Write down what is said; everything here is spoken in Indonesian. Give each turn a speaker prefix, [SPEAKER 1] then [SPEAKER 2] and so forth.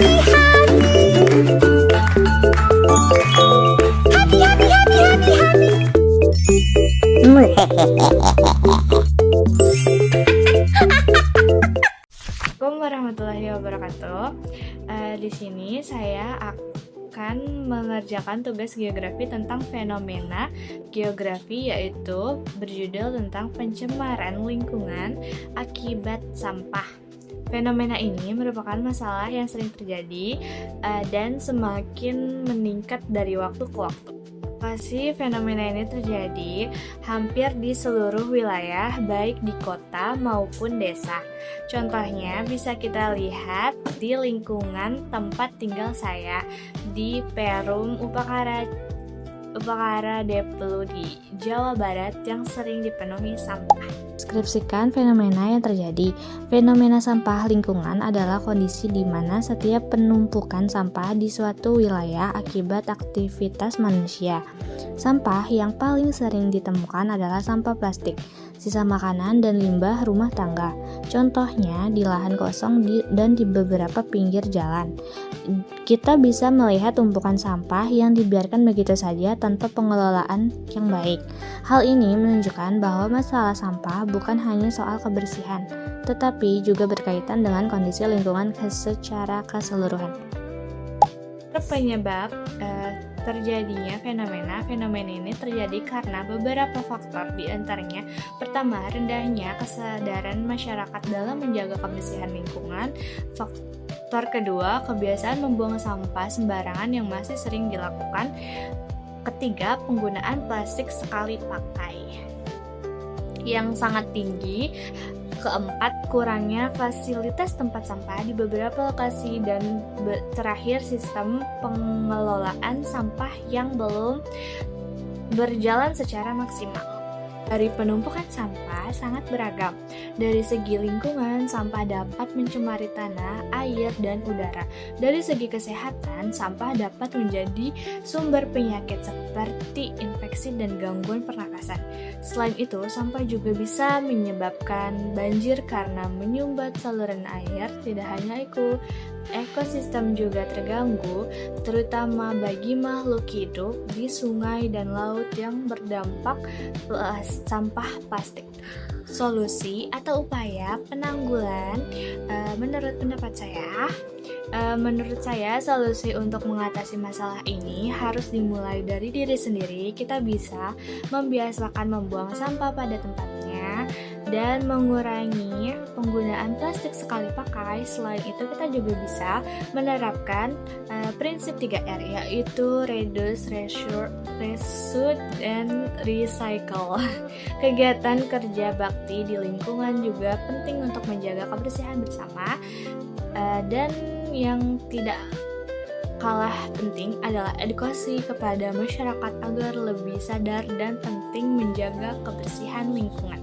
[SPEAKER 1] Assalamualaikum warahmatullahi wabarakatuh. Di sini saya akan mengerjakan tugas geografi tentang fenomena geografi, yaitu berjudul tentang pencemaran lingkungan akibat sampah. Fenomena ini merupakan masalah yang sering terjadi dan semakin meningkat dari waktu ke waktu. Lokasi fenomena ini terjadi hampir di seluruh wilayah, baik di kota maupun desa. Contohnya bisa kita lihat di lingkungan tempat tinggal saya di Perum Upakara Deplu di Jawa Barat yang sering dipenuhi sampah. Deskripsikan fenomena yang terjadi. Fenomena sampah lingkungan adalah kondisi di mana setiap penumpukan sampah di suatu wilayah akibat aktivitas manusia. Sampah yang paling sering ditemukan adalah sampah plastik, sisa makanan, dan limbah rumah tangga. Contohnya di lahan kosong dan di beberapa pinggir jalan. Kita bisa melihat tumpukan sampah yang dibiarkan begitu saja tanpa pengelolaan yang baik. Hal ini menunjukkan bahwa masalah sampah bukan hanya soal kebersihan, tetapi juga berkaitan dengan kondisi lingkungan secara keseluruhan. Penyebab terjadinya fenomena ini terjadi karena beberapa faktor, di antaranya pertama, rendahnya kesadaran masyarakat dalam menjaga kebersihan lingkungan. Faktor kedua, kebiasaan membuang sampah sembarangan yang masih sering dilakukan. Ketiga, penggunaan plastik sekali pakai yang sangat tinggi. Keempat, kurangnya fasilitas tempat sampah di beberapa lokasi. Dan terakhir, sistem pengelolaan sampah yang belum berjalan secara maksimal. Dari penumpukan sampah sangat beragam. Dari segi lingkungan, sampah dapat mencemari tanah, air, dan udara. Dari segi kesehatan, sampah dapat menjadi sumber penyakit seperti infeksi dan gangguan pernapasan. Selain itu, sampah juga bisa menyebabkan banjir karena menyumbat saluran air. Tidak hanya itu, ekosistem juga terganggu, terutama bagi makhluk hidup di sungai dan laut yang berdampak sampah plastik. Solusi atau upaya penanggulan, menurut saya solusi untuk mengatasi masalah ini harus dimulai dari diri sendiri. Kita bisa membiasakan membuang sampah pada tempatnya dan mengurangi penggunaan plastik sekali pakai. Selain itu, kita juga bisa menerapkan prinsip 3R, yaitu reduce, reuse, dan recycle. Kegiatan kerja bakti di lingkungan juga penting untuk menjaga kebersihan bersama. Dan yang tidak kalah penting adalah edukasi kepada masyarakat agar lebih sadar dan penting menjaga kebersihan lingkungan.